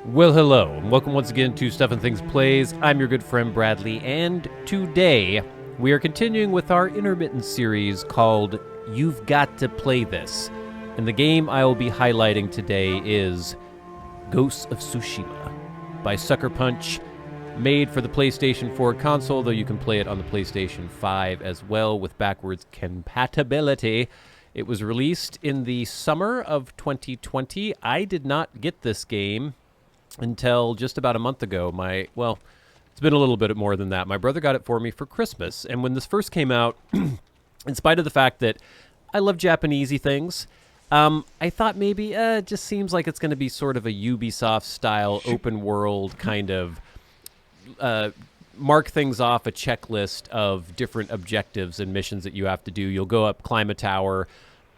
Well, hello, and welcome once again to Stuff and Things Plays. I'm your good friend Bradley, and today we are continuing with our intermittent series called You've Got to Play This. And the game I will be highlighting today is Ghosts of Tsushima by Sucker Punch, made for the PlayStation 4 console, though you can play it on the PlayStation 5 as well with backwards compatibility. It was released in the summer of 2020. I did not get this game until just about a month ago. It's been a little bit more than that. My brother got it for me for Christmas, and when this first came out, in spite of the fact that I love Japanesey things, I thought maybe it just seems like it's going to be sort of a Ubisoft-style open world kind of mark things off a checklist of different objectives and missions that you have to do. You'll go up, climb a tower,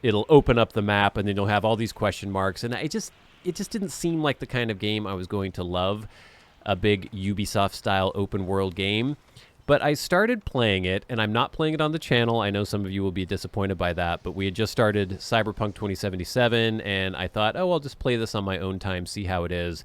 it'll open up the map, and then you'll have all these question marks, and it just didn't seem like the kind of game I was going to love, a big Ubisoft-style open-world game. But I started playing it, and I'm not playing it on the channel. I know some of you will be disappointed by that, but we had just started Cyberpunk 2077, and I thought, oh, I'll just play this on my own time, see how it is.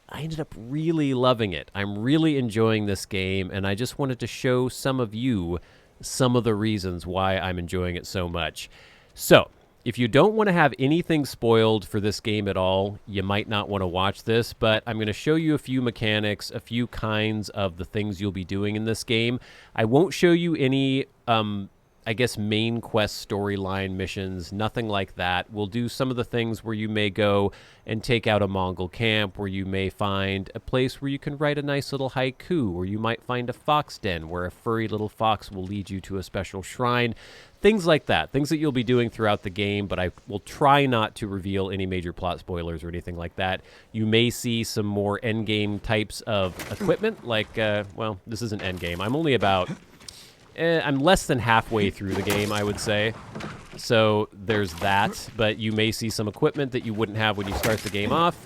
I ended up really loving it. I'm really enjoying this game, and I just wanted to show some of you some of the reasons why I'm enjoying it so much. So, if you don't want to have anything spoiled for this game at all, you might not want to watch this, but I'm going to show you a few mechanics, a few kinds of the things you'll be doing in this game. I won't show you any, main quest storyline missions, nothing like that. We'll do some of the things where you may go and take out a Mongol camp, where you may find a place where you can write a nice little haiku, or you might find a fox den where a furry little fox will lead you to a special shrine. Things like that, things that you'll be doing throughout the game, but I will try not to reveal any major plot spoilers or anything like that. You may see some more endgame types of equipment, like, this isn't endgame. I'm only about, I'm less than halfway through the game, I would say. So there's that, but you may see some equipment that you wouldn't have when you start the game off.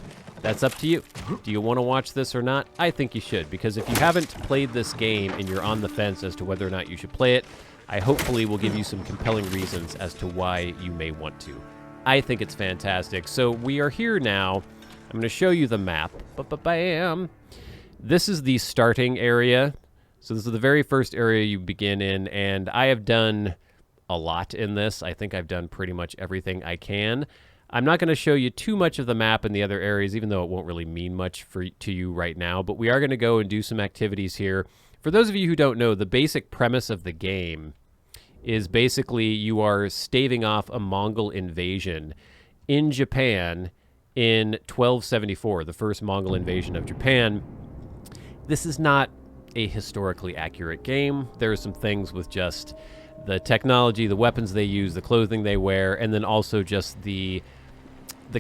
That's up to you. Do you want to watch this or not? I think you should, because if you haven't played this game and you're on the fence as to whether or not you should play it, I hopefully will give you some compelling reasons as to why you may want to. I think it's fantastic. So we are here now. I'm going to show you the map. Bam! This is the starting area. So this is the very first area you begin in, and I have done a lot in this. I think I've done pretty much everything I can. I'm not going to show you too much of the map in the other areas, even though it won't really mean much to you right now, but we are going to go and do some activities here. For those of you who don't know, the basic premise of the game is basically you are staving off a Mongol invasion in Japan in 1274, the first Mongol invasion of Japan. This is not a historically accurate game. There are some things with just the technology, the weapons they use, the clothing they wear, and then also just the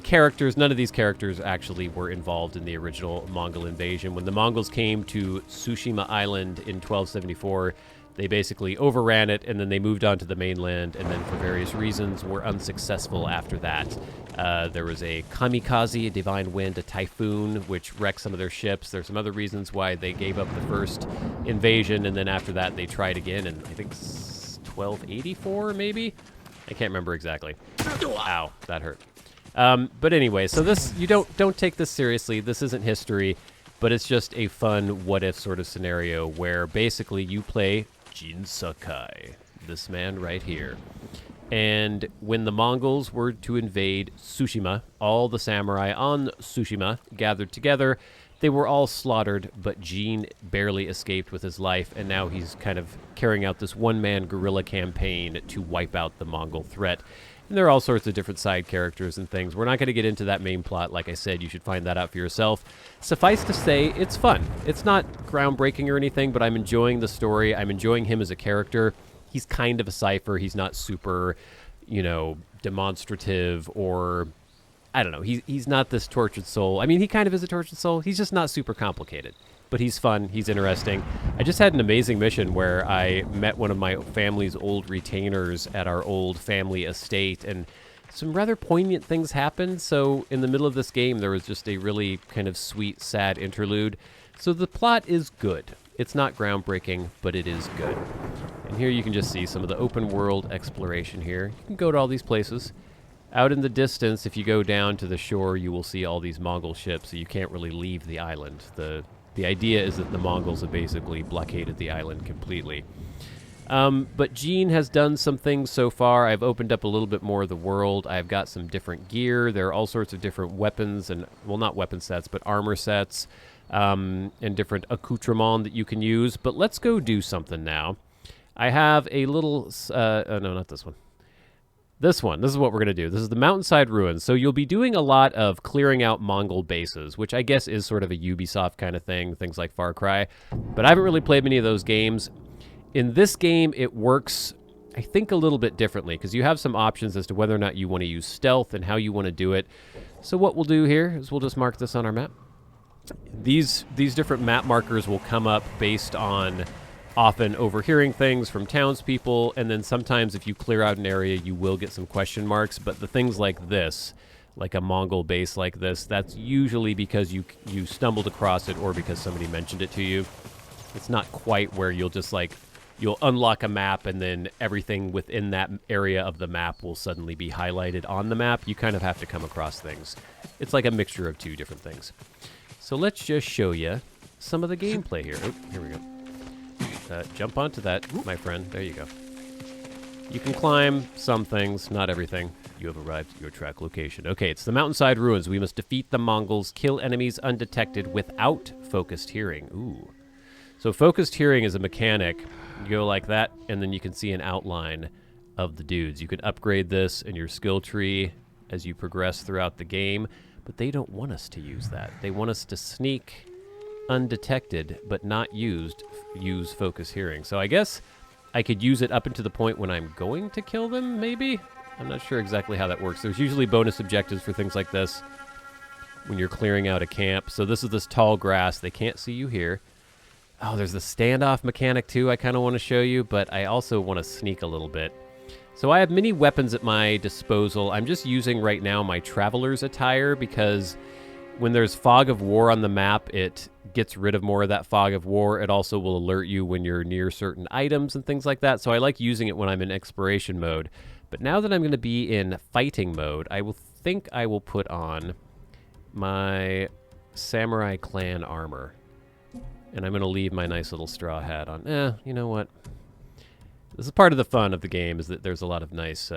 characters. None of these characters actually were involved in the original Mongol invasion. When the Mongols came to Tsushima Island in 1274, they basically overran it, and then they moved on to the mainland, and then for various reasons were unsuccessful after that. There was a kamikaze, a divine wind, a typhoon, which wrecked some of their ships. There's some other reasons why they gave up the first invasion, and then after that they tried again in, I think, 1284, maybe? I can't remember exactly. Ow, that hurt. But anyway, so this, you don't take this seriously. This isn't history, but it's just a fun what-if sort of scenario where basically you play Jin Sakai, this man right here. And when the Mongols were to invade Tsushima, all the samurai on Tsushima gathered together. They were all slaughtered, but Jin barely escaped with his life, and now he's kind of carrying out this one-man guerrilla campaign to wipe out the Mongol threat. And there are all sorts of different side characters and things. We're not going to get into that main plot. Like I said, you should find that out for yourself. Suffice to say, it's fun. It's not groundbreaking or anything, but I'm enjoying the story. I'm enjoying him as a character. He's kind of a cipher. He's not super, demonstrative or, I don't know. He's not this tortured soul. I mean, he kind of is a tortured soul. He's just not super complicated. But he's fun. He's interesting. I just had an amazing mission where I met one of my family's old retainers at our old family estate, and some rather poignant things happened. So in the middle of this game, there was just a really kind of sweet, sad interlude. So the plot is good. It's not groundbreaking, but it is good. And here you can just see some of the open world exploration here. You can go to all these places. Out in the distance, if you go down to the shore, you will see all these Mongol ships, so you can't really leave the island. The idea is that the Mongols have basically blockaded the island completely. But Gene has done some things so far. I've opened up a little bit more of the world. I've got some different gear. There are all sorts of different weapons and, well, not weapon sets, but armor sets, and different accoutrements that you can use. But let's go do something now. I have a little, no, not this one. This one. This is what we're going to do. This is the Mountainside Ruins. So you'll be doing a lot of clearing out Mongol bases, which I guess is sort of a Ubisoft kind of thing, things like Far Cry. But I haven't really played many of those games. In this game, it works, I think, a little bit differently, because you have some options as to whether or not you want to use stealth and how you want to do it. So what we'll do here is we'll just mark this on our map. These different map markers will come up based on often overhearing things from townspeople, and then sometimes if you clear out an area, you will get some question marks. But the things like this, like a Mongol base like this, that's usually because you stumbled across it or because somebody mentioned it to you. It's not quite where you'll just like, you'll unlock a map and then everything within that area of the map will suddenly be highlighted on the map. You kind of have to come across things. It's like a mixture of two different things. So let's just show you some of the gameplay here. Oh, here we go. Jump onto that, my friend. There you go. You can climb some things, not everything. You have arrived at your track location. Okay, it's the Mountainside Ruins. We must defeat the Mongols, kill enemies undetected without focused hearing. Ooh. So focused hearing is a mechanic. You go like that, and then you can see an outline of the dudes. You can upgrade this in your skill tree as you progress throughout the game, but they don't want us to use that. They want us to sneak undetected, but not use focus hearing. So I guess I could use it up until the point when I'm going to kill them, maybe? I'm not sure exactly how that works. There's usually bonus objectives for things like this when you're clearing out a camp. So this is this tall grass. They can't see you here. Oh, there's the standoff mechanic too I kind of want to show you, but I also want to sneak a little bit. So I have many weapons at my disposal. I'm just using right now my traveler's attire because when there's fog of war on the map, it gets rid of more of that fog of war. It also will alert you when you're near certain items and things like that. So I like using it when I'm in exploration mode. But now that I'm going to be in fighting mode, I will put on my Samurai Clan armor. And I'm going to leave my nice little straw hat on. You know what? This is part of the fun of the game, is that there's a lot of nice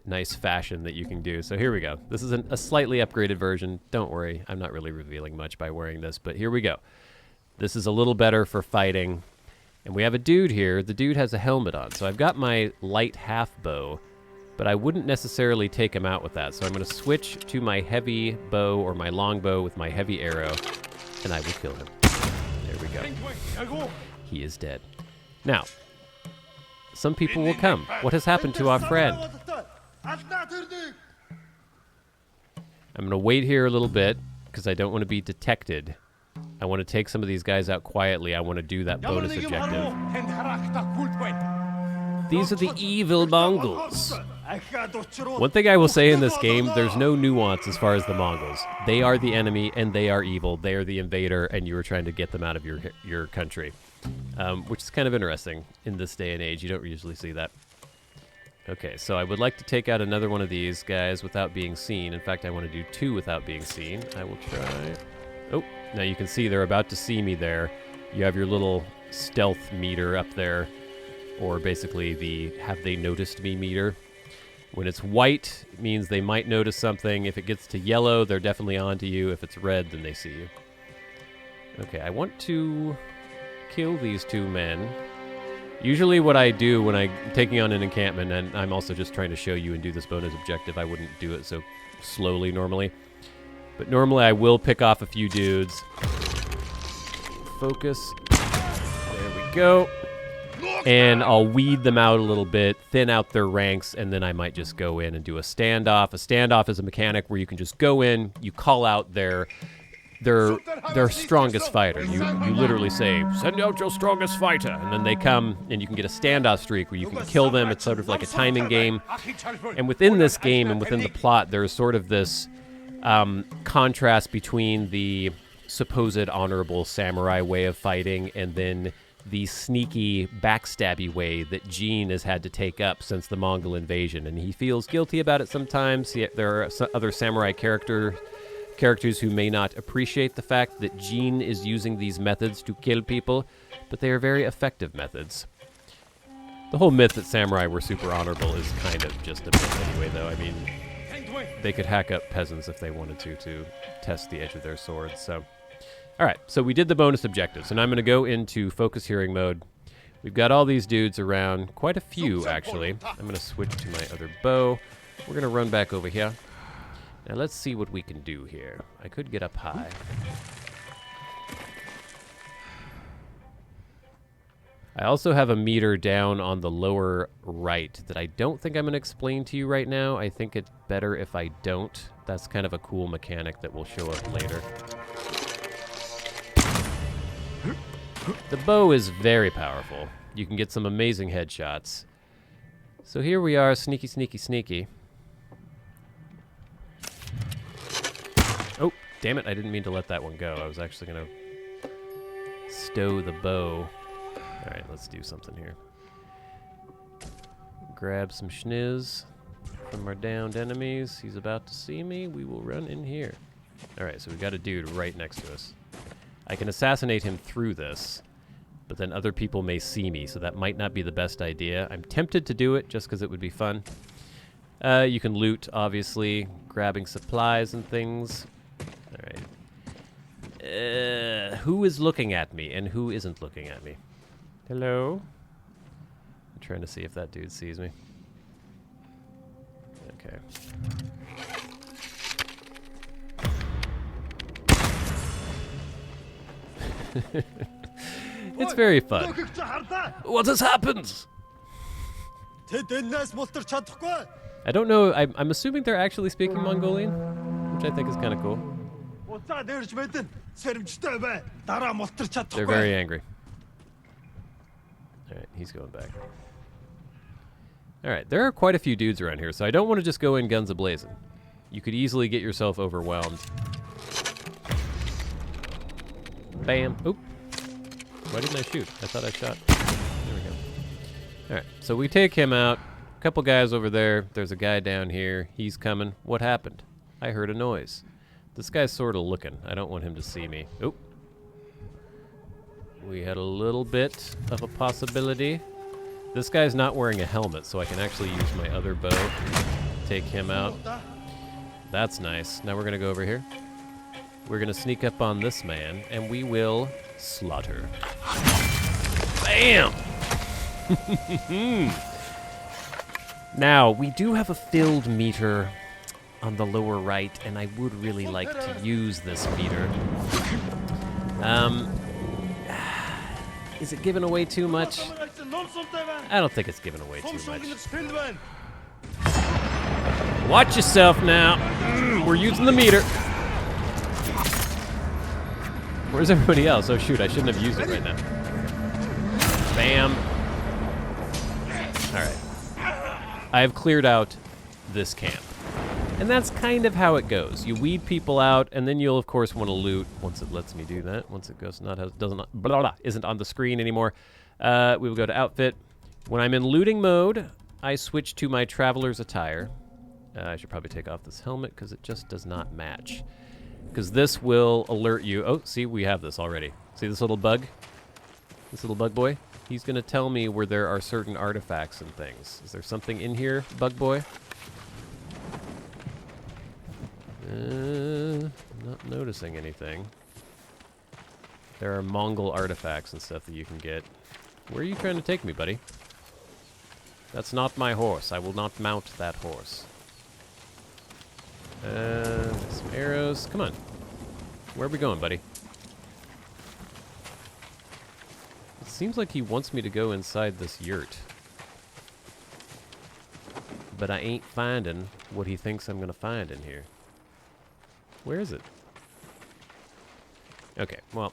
nice fashion that you can do. So here we go. This is a slightly upgraded version. Don't worry, I'm not really revealing much by wearing this, but here we go. This is a little better for fighting. And we have a dude here. The dude has a helmet on. So I've got my light half bow, but I wouldn't necessarily take him out with that. So I'm going to switch to my heavy bow or my long bow with my heavy arrow, and I will kill him. There we go. He is dead. Now, some people will come. What has happened to our friend? I'm going to wait here a little bit because I don't want to be detected. I want to take some of these guys out quietly. I want to do that bonus objective. These are the evil Mongols. One thing I will say in this game, there's no nuance as far as the Mongols. They are the enemy and they are evil. They are the invader and you are trying to get them out of your country. Which is kind of interesting in this day and age. You don't usually see that. Okay, so I would like to take out another one of these guys without being seen. In fact, I want to do 2 without being seen. I will try. Oh, now you can see they're about to see me there. You have your little stealth meter up there, or basically the have they noticed me meter. When it's white, it means they might notice something. If it gets to yellow, they're definitely on to you. If it's red, then they see you. Okay, I want to kill these 2 men. Usually what I do when I'm taking on an encampment, and I'm also just trying to show you and do this bonus objective, I wouldn't do it so slowly normally. But normally I will pick off a few dudes. Focus. There we go. And I'll weed them out a little bit, thin out their ranks, and then I might just go in and do a standoff. A standoff is a mechanic where you can just go in, you call out their strongest fighter. You literally say, send out your strongest fighter, and then they come, and you can get a standoff streak where you can kill them. It's sort of like a timing game. And within this game and within the plot, there's sort of this contrast between the supposed honorable samurai way of fighting and then the sneaky, backstabby way that Jean has had to take up since the Mongol invasion, and he feels guilty about it sometimes. There are other samurai characters who may not appreciate the fact that Jean is using these methods to kill people, but they are very effective methods. The whole myth that samurai were super honorable is kind of just a myth anyway, though. I mean, they could hack up peasants if they wanted to test the edge of their swords, so... All right, so we did the bonus objectives, and I'm going to go into focus hearing mode. We've got all these dudes around, quite a few, actually. I'm going to switch to my other bow. We're going to run back over here. Now, let's see what we can do here. I could get up high. I also have a meter down on the lower right that I don't think I'm going to explain to you right now. I think it's better if I don't. That's kind of a cool mechanic that will show up later. The bow is very powerful. You can get some amazing headshots. So here we are, sneaky, sneaky, sneaky. Oh, damn it, I didn't mean to let that one go. I was actually going to stow the bow. All right, let's do something here. Grab some schniz from our downed enemies. He's about to see me. We will run in here. All right, so we've got a dude right next to us. I can assassinate him through this, but then other people may see me, so that might not be the best idea. I'm tempted to do it just because it would be fun. You can loot, obviously, grabbing supplies and things. All right. Who is looking at me and who isn't looking at me? Hello? I'm trying to see if that dude sees me. Okay. It's very fun. What has happened? I don't know. I'm assuming they're actually speaking Mongolian, which I think is kind of cool. They're very angry. All right, he's going back. All right, there are quite a few dudes around here, so I don't want to just go in guns a-blazing. You could easily get yourself overwhelmed. Bam. Oop. Why didn't I shoot? I thought I shot. There we go. All right, so we take him out. A couple guys over there. There's a guy down here. He's coming. What happened? I heard a noise. This guy's sort of looking. I don't want him to see me. Oop. We had a little bit of a possibility. This guy's not wearing a helmet, so I can actually use my other bow. Take him out. That's nice. Now we're going to go over here. We're going to sneak up on this man, and we will slaughter. Bam! Now, we do have a filled meter on the lower right, and I would really like to use this meter. Is it giving away too much? I don't think it's giving away too much. Watch yourself now. We're using the meter. Where's everybody else? Oh shoot, I shouldn't have used it right now. Bam. Alright. I have cleared out this camp. And that's kind of how it goes. You weed people out, and then you'll of course want to loot once it lets me do that. Once it goes isn't on the screen anymore. We will go to outfit. When I'm in looting mode, I switch to my traveler's attire. I should probably take off this helmet because it just does not match. Because this will alert you. Oh, see, we have this already. See this little bug? This little bug boy? He's going to tell me where there are certain artifacts and things. Is there something in here, bug boy? Not noticing anything. There are Mongol artifacts and stuff that you can get. Where are you trying to take me, buddy? That's not my horse. I will not mount that horse. Some arrows. Come on. Where are we going, buddy? It seems like he wants me to go inside this yurt. But I ain't finding what he thinks I'm going to find in here. Where is it? Okay, well,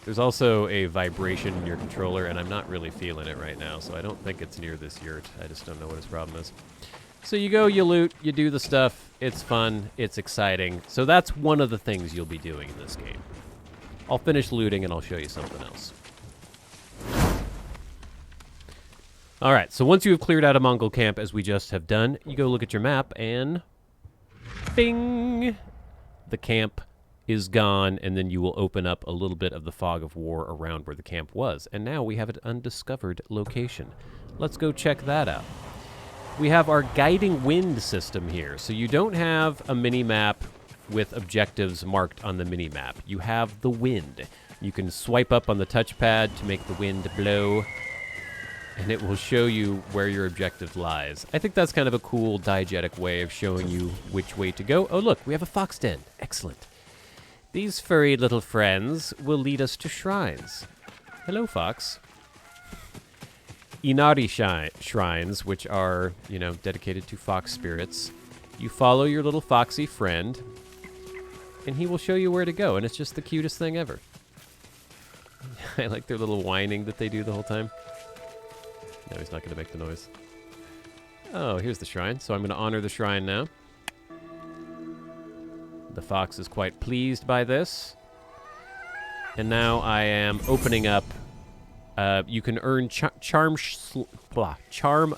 there's also a vibration in your controller, and I'm not really feeling it right now, so I don't think it's near this yurt. I just don't know what his problem is. So you go, you loot, you do the stuff. It's fun. It's exciting. So that's one of the things you'll be doing in this game. I'll finish looting, and I'll show you something else. All right, so once you have cleared out a Mongol camp, as we just have done, you go look at your map, and bing! The camp is gone, and then you will open up a little bit of the fog of war around where the camp was. And now we have an undiscovered location. Let's go check that out. We have our guiding wind system here. So you don't have a mini-map with objectives marked on the mini-map. You have the wind. You can swipe up on the touchpad to make the wind blow, and it will show you where your objective lies. I think that's kind of a cool diegetic way of showing you which way to go. Oh, look, we have a fox den. Excellent. These furry little friends will lead us to shrines. Hello, fox. Inari shrines, which are, you know, dedicated to fox spirits. You follow your little foxy friend, and he will show you where to go, and it's just the cutest thing ever. I like their little whining that they do the whole time. No, he's not going to make the noise. Oh, here's the shrine. So I'm going to honor the shrine now. The fox is quite pleased by this. And now I am opening up. You can earn charm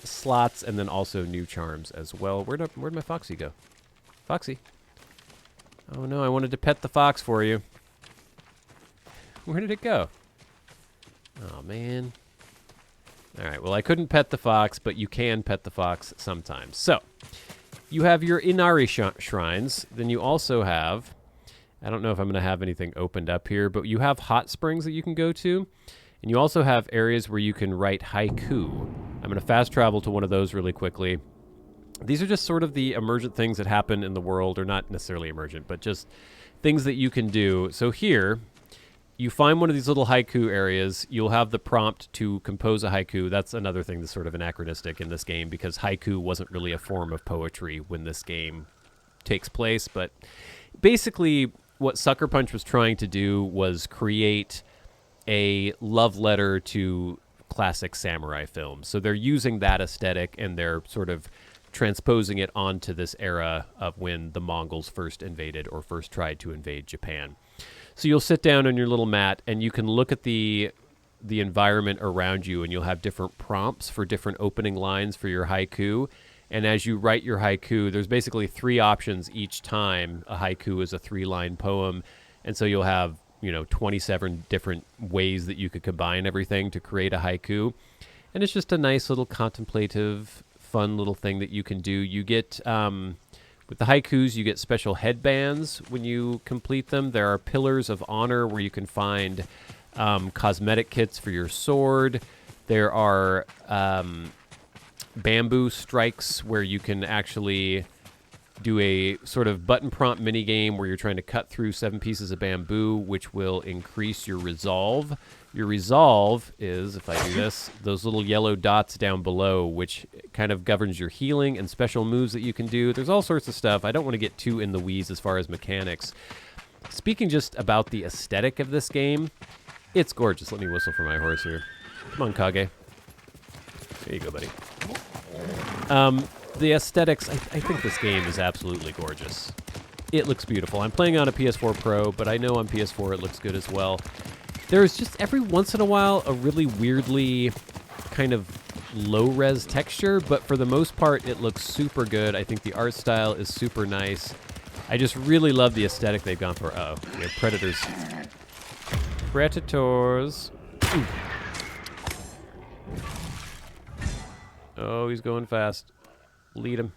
slots and then also new charms as well. Where'd my foxy go? Foxy. Oh no, I wanted to pet the fox for you. Where did it go? Oh man. All right, well, I couldn't pet the fox, but you can pet the fox sometimes. So, you have your Inari shrines. Then you also have, I don't know if I'm going to have anything opened up here, but you have hot springs that you can go to. And you also have areas where you can write haiku. I'm going to fast travel to one of those really quickly. These are just sort of the emergent things that happen in the world, or not necessarily emergent, but just things that you can do. So here, you find one of these little haiku areas, you'll have the prompt to compose a haiku. That's another thing that's sort of anachronistic in this game, because haiku wasn't really a form of poetry when this game takes place. But basically, what Sucker Punch was trying to do was create a love letter to classic samurai films. So they're using that aesthetic, and they're sort of transposing it onto this era of when the Mongols first invaded or first tried to invade Japan. So you'll sit down on your little mat, and you can look at the environment around you, and you'll have different prompts for different opening lines for your haiku. And as you write your haiku, there's basically 3 options each time. A haiku is a 3-line poem, and so you'll have, you know, 27 different ways that you could combine everything to create a haiku. And it's just a nice little contemplative, fun little thing that you can do. You get... with the haikus, you get special headbands when you complete them. There are pillars of honor where you can find cosmetic kits for your sword. There are bamboo strikes where you can actually do a sort of button prompt mini game where you're trying to cut through 7 pieces of bamboo, which will increase your resolve. Your resolve is, if I do this, those little yellow dots down below, which kind of governs your healing and special moves that you can do. There's all sorts of stuff. I don't want to get too in the weeds as far as mechanics. Speaking just about the aesthetic of this game, it's gorgeous. Let me whistle for my horse here. Come on, Kage. There you go, buddy. The aesthetics, I think this game is absolutely gorgeous. It looks beautiful. I'm playing on a PS4 Pro, but I know on PS4 it looks good as well. There's just every once in a while a really weirdly kind of low-res texture, but for the most part it looks super good. I think the art style is super nice. I just really love the aesthetic they've gone for. Uh-oh, we have predators. Predators. Oh, he's going fast. Lead him.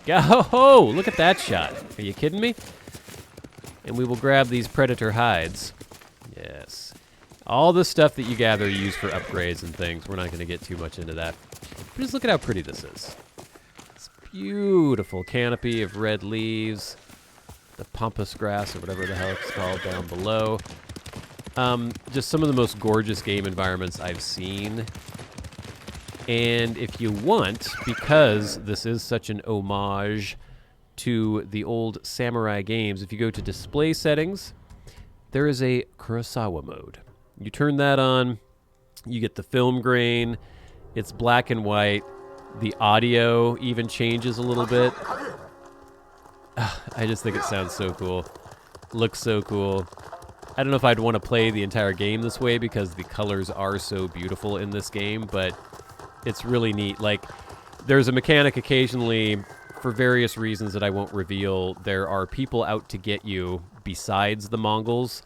Go! Look at that shot. Are you kidding me? And we will grab these predator hides. Yes. All the stuff that you gather you use for upgrades and things. We're not going to get too much into that. But just look at how pretty this is. It's beautiful canopy of red leaves. The pampas grass, or whatever the hell it's called, down below. Just some of the most gorgeous game environments I've seen. And if you want, because this is such an homage to the old samurai games, if you go to display settings, there is a Kurosawa mode. You turn that on, you get the film grain, it's black and white, the audio even changes a little bit. I just think it sounds so cool. Looks so cool. I don't know if I'd want to play the entire game this way because the colors are so beautiful in this game, but It's really neat. Like, there's a mechanic occasionally, for various reasons that I won't reveal, there are people out to get you besides the Mongols,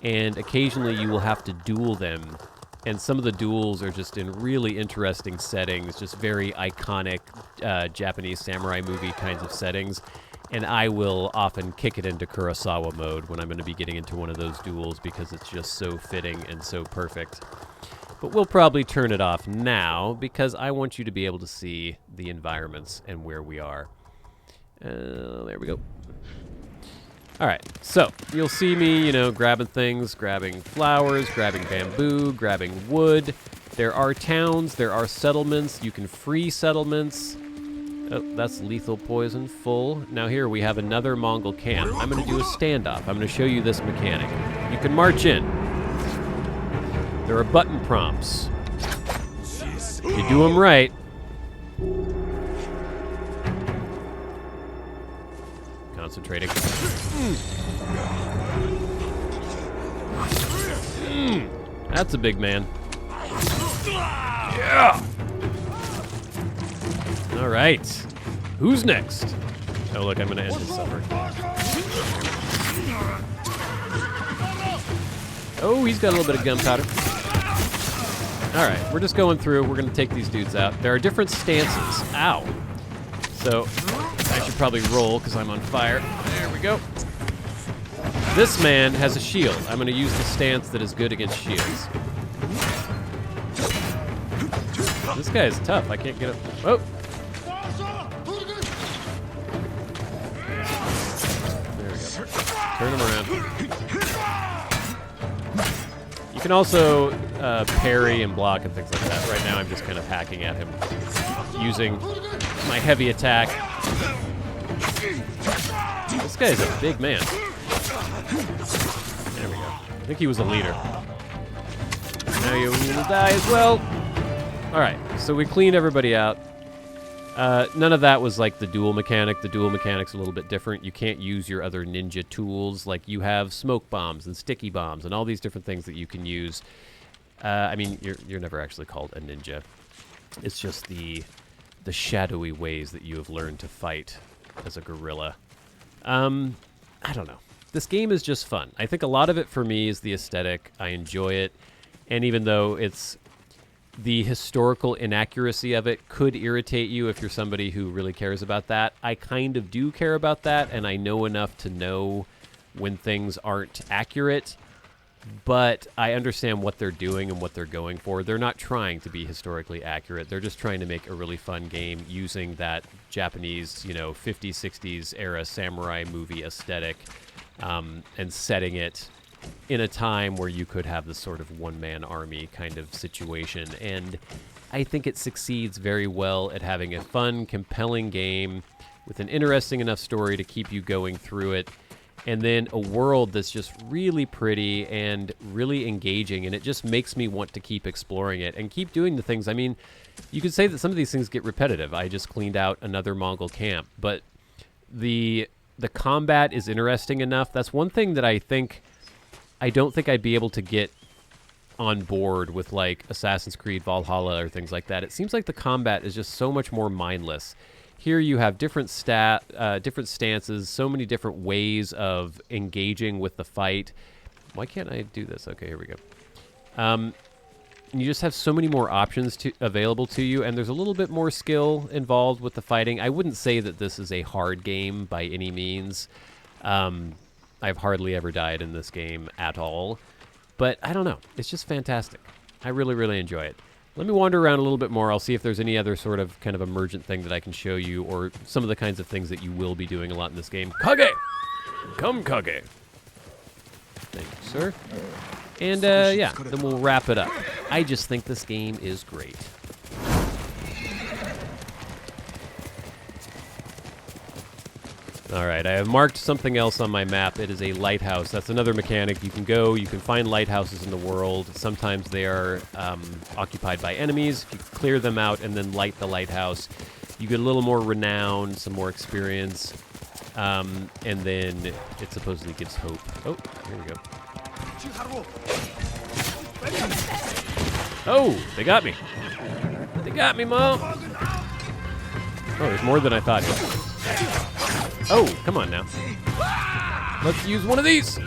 and occasionally you will have to duel them. And some of the duels are just in really interesting settings, just very iconic Japanese samurai movie kinds of settings. And I will often kick it into Kurosawa mode when I'm going to be getting into one of those duels because it's just so fitting and so perfect. But we'll probably turn it off now because I want you to be able to see the environments and where we are. There we go. All right, so you'll see me, you know, grabbing things, grabbing flowers, grabbing bamboo, grabbing wood. There are towns, there are settlements. You can free settlements. Oh, that's lethal poison, full. Now here we have another Mongol camp. I'm going to do a standoff. I'm going to show you this mechanic. You can march in. There are button prompts. If you do them right. Concentrating. That's a big man. Yeah! All right. Who's next? Oh, look, I'm going to end his summer. Oh, he's got a little bit of gunpowder. All right, we're just going through. We're going to take these dudes out. There are different stances. Ow. So I should probably roll because I'm on fire. There we go. This man has a shield. I'm going to use the stance that is good against shields. This guy is tough. I can't get up. Oh. There we go. Turn him around. You can also parry and block and things like that. Right now I'm just kind of hacking at him using my heavy attack. This guy's a big man. There we go. I think he was a leader. Now you will die as well. Alright, so we cleaned everybody out. None of that was like the dual mechanic. The dual mechanic's a little bit different. You can't use your other ninja tools. Like you have smoke bombs and sticky bombs and all these different things that you can use. I mean, you're never actually called a ninja. It's just the shadowy ways that you have learned to fight as a guerrilla. I don't know. This game is just fun. I think a lot of it for me is the aesthetic. I enjoy it. And even though it's the historical inaccuracy of it could irritate you if you're somebody who really cares about that. I kind of do care about that, and I know enough to know when things aren't accurate, but I understand what they're doing and what they're going for. They're not trying to be historically accurate. They're just trying to make a really fun game using that Japanese, 50s, 60s era samurai movie aesthetic and setting it in a time where you could have this sort of one-man army kind of situation. And I think it succeeds very well at having a fun, compelling game with an interesting enough story to keep you going through it, and then a world that's just really pretty and really engaging, and it just makes me want to keep exploring it and keep doing the things. I mean, you could say that some of these things get repetitive. I just cleaned out another Mongol camp, but the combat is interesting enough. That's one thing that I don't think I'd be able to get on board with like Assassin's Creed Valhalla or things like that. It seems like the combat is just so much more mindless. Here you have different stances, so many different ways of engaging with the fight. Why can't I do this? Okay, here we go. You just have so many more options available to you, and there's a little bit more skill involved with the fighting. I wouldn't say that this is a hard game by any means. I've hardly ever died in this game at all. But I don't know. It's just fantastic. I really, really enjoy it. Let me wander around a little bit more. I'll see if there's any other sort of kind of emergent thing that I can show you, or some of the kinds of things that you will be doing a lot in this game. Kage! Come, Kage! Thank you, sir. And, yeah, then we'll wrap it up. I just think this game is great. All right, I have marked something else on my map. It is a lighthouse. That's another mechanic. You can find lighthouses in the world. Sometimes they are occupied by enemies. You clear them out and then light the lighthouse. You get a little more renown, some more experience, and then it supposedly gives hope. Oh, here we go. Oh, they got me. They got me, Mom. Oh, there's more than I thought. Oh, come on now. Let's use one of these.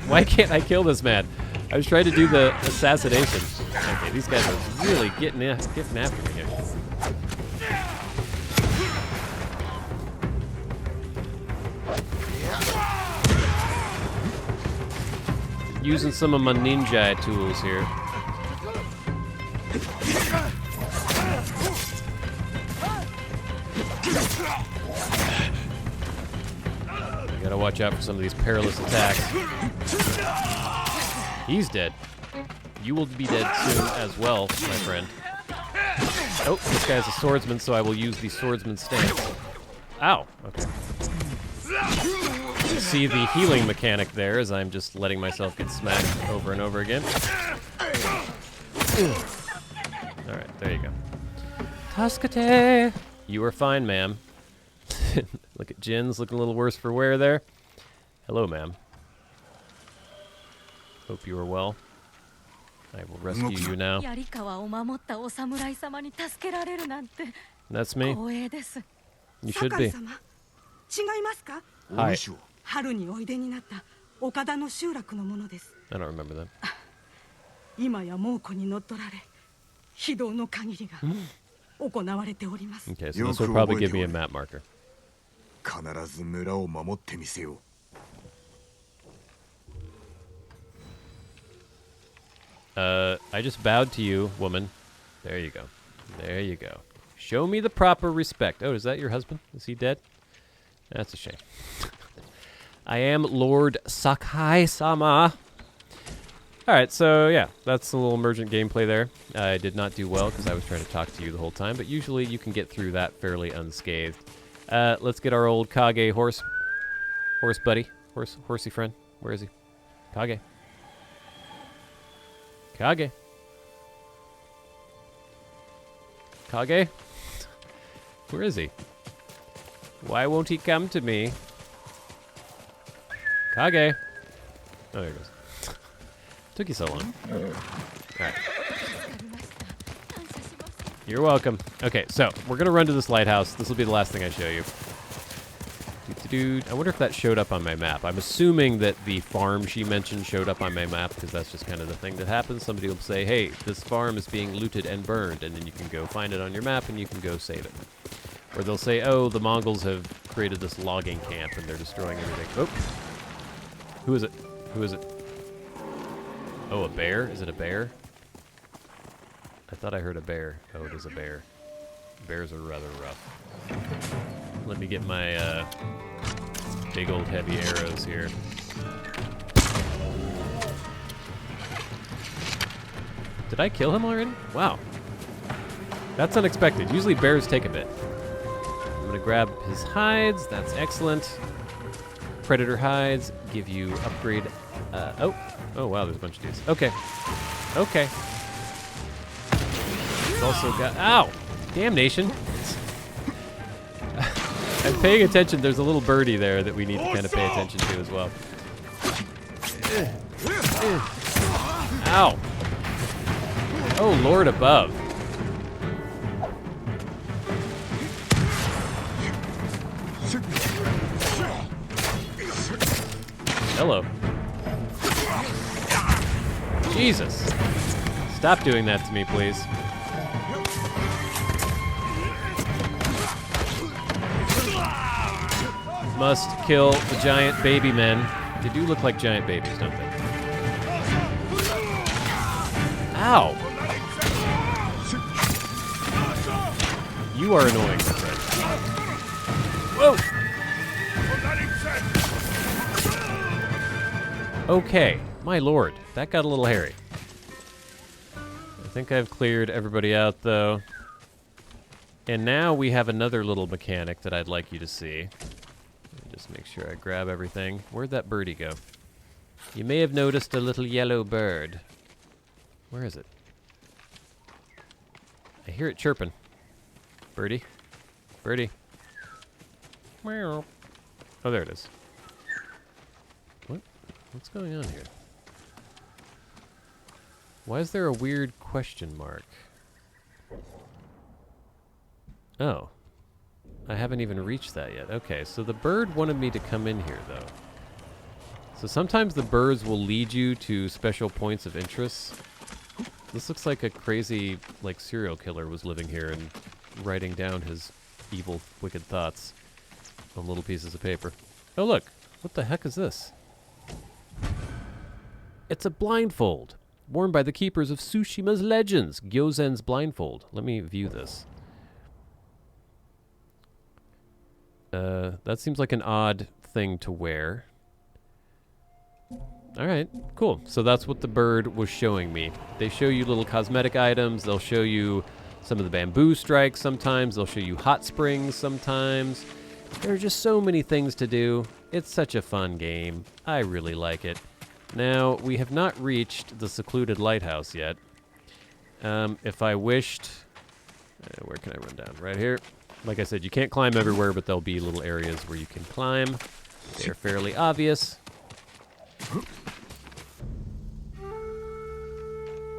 Why can't I kill this man? I was trying to do the assassination. Okay, these guys are really getting after me here. Using some of my ninja tools here. You gotta watch out for some of these perilous attacks. He's dead. You will be dead soon as well, my friend. Oh, this guy's a swordsman, so I will use the swordsman stance. Ow, okay. See the healing mechanic there as I'm just letting myself get smacked over and over again. Alright, there you go. Tasukete! You are fine, ma'am. Look at Jin's looking a little worse for wear there. Hello, ma'am. Hope you are well. I will rescue you now. That's me. You should be. Hi. I don't remember that. Okay, so this will probably give me a map marker. I just bowed to you, woman. There you go. There you go. Show me the proper respect. Oh, is that your husband? Is he dead? That's a shame. I am Lord Sakai-sama. Alright, so yeah, that's a little emergent gameplay there. I did not do well because I was trying to talk to you the whole time, but usually you can get through that fairly unscathed. Let's get our old Kage horse buddy. Horsey friend. Where is he? Kage. Kage. Kage? Where is he? Why won't he come to me? Kage. Oh, there he goes. Took you so long. Alright. You're welcome. Okay, so we're going to run to this lighthouse. This will be the last thing I show you. I wonder if that showed up on my map. I'm assuming that the farm she mentioned showed up on my map because that's just kind of the thing that happens. Somebody will say, hey, this farm is being looted and burned, and then you can go find it on your map and you can go save it. Or they'll say, oh, the Mongols have created this logging camp and they're destroying everything. Oh. Who is it? Who is it? Oh, a bear? Is it a bear? I thought I heard a bear. Oh, it is a bear. Bears are rather rough. Let me get my big old heavy arrows here. Did I kill him already? Wow. That's unexpected. Usually bears take a bit. I'm going to grab his hides. That's excellent. Predator hides give you upgrade. Oh, wow, there's a bunch of these. Okay. Okay. It's also got... Ow! Damnation. I'm paying attention. There's a little birdie there that we need to kind of pay attention to as well. Ow! Oh, Lord above. Hello. Jesus. Stop doing that to me, please. Must kill the giant baby men. They do look like giant babies, don't they? Ow! You are annoying, my friend. Whoa! Okay, my lord. That got a little hairy. I think I've cleared everybody out, though. And now we have another little mechanic that I'd like you to see. Let me just make sure I grab everything. Where'd that birdie go? You may have noticed a little yellow bird. Where is it? I hear it chirping. Birdie. Birdie. Meow. Oh, there it is. What's going on here? Why is there a weird question mark? Oh. I haven't even reached that yet. Okay, so the bird wanted me to come in here, though. So sometimes the birds will lead you to special points of interest. This looks like a crazy, like, serial killer was living here and writing down his evil, wicked thoughts on little pieces of paper. Oh, look. What the heck is this? It's a blindfold worn by the keepers of Tsushima's legends. Gyozen's blindfold. Let me view this. That seems like an odd thing to wear. Alright, cool. So that's what the bird was showing me. They show you little cosmetic items. They'll show you some of the bamboo strikes sometimes. They'll show you hot springs sometimes. There are just so many things to do. It's such a fun game. I really like it. Now, we have not reached the secluded lighthouse yet. If I wished... where can I run down? Right here. Like I said, you can't climb everywhere, but there'll be little areas where you can climb. They're fairly obvious.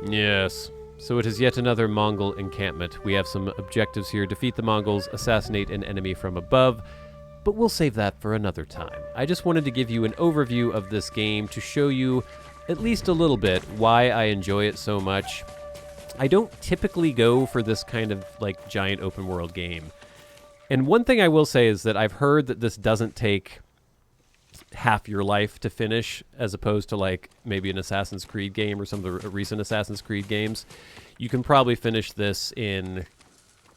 Yes. So it is yet another Mongol encampment. We have some objectives here. Defeat the Mongols, assassinate an enemy from above. But we'll save that for another time. I just wanted to give you an overview of this game to show you at least a little bit why I enjoy it so much. I don't typically go for this kind of like giant open world game. And one thing I will say is that I've heard that this doesn't take half your life to finish, as opposed to like maybe an Assassin's Creed game or some of the recent Assassin's Creed games. You can probably finish this in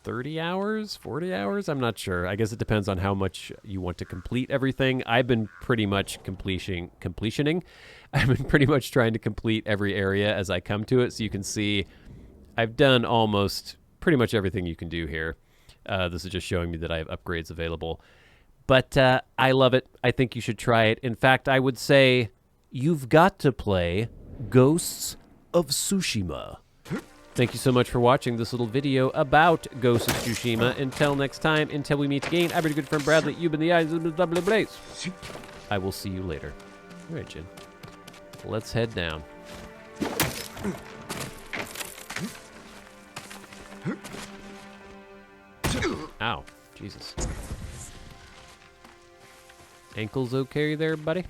30 hours, 40 hours? I'm not sure. I guess it depends on how much you want to complete everything. I've been pretty much completioning. I've been pretty much trying to complete every area as I come to it. So you can see I've done almost pretty much everything you can do here. This is just showing me that I have upgrades available. But I love it. I think you should try it. In fact, I would say you've got to play Ghosts of Tsushima. Thank you so much for watching this little video about Ghosts of Tsushima. Until next time, until we meet again, I've been your good friend Bradley. You've been the eyes of the double blaze. I will see you later. All right, Jin. Let's head down. Ow. Jesus. Ankles okay there, buddy?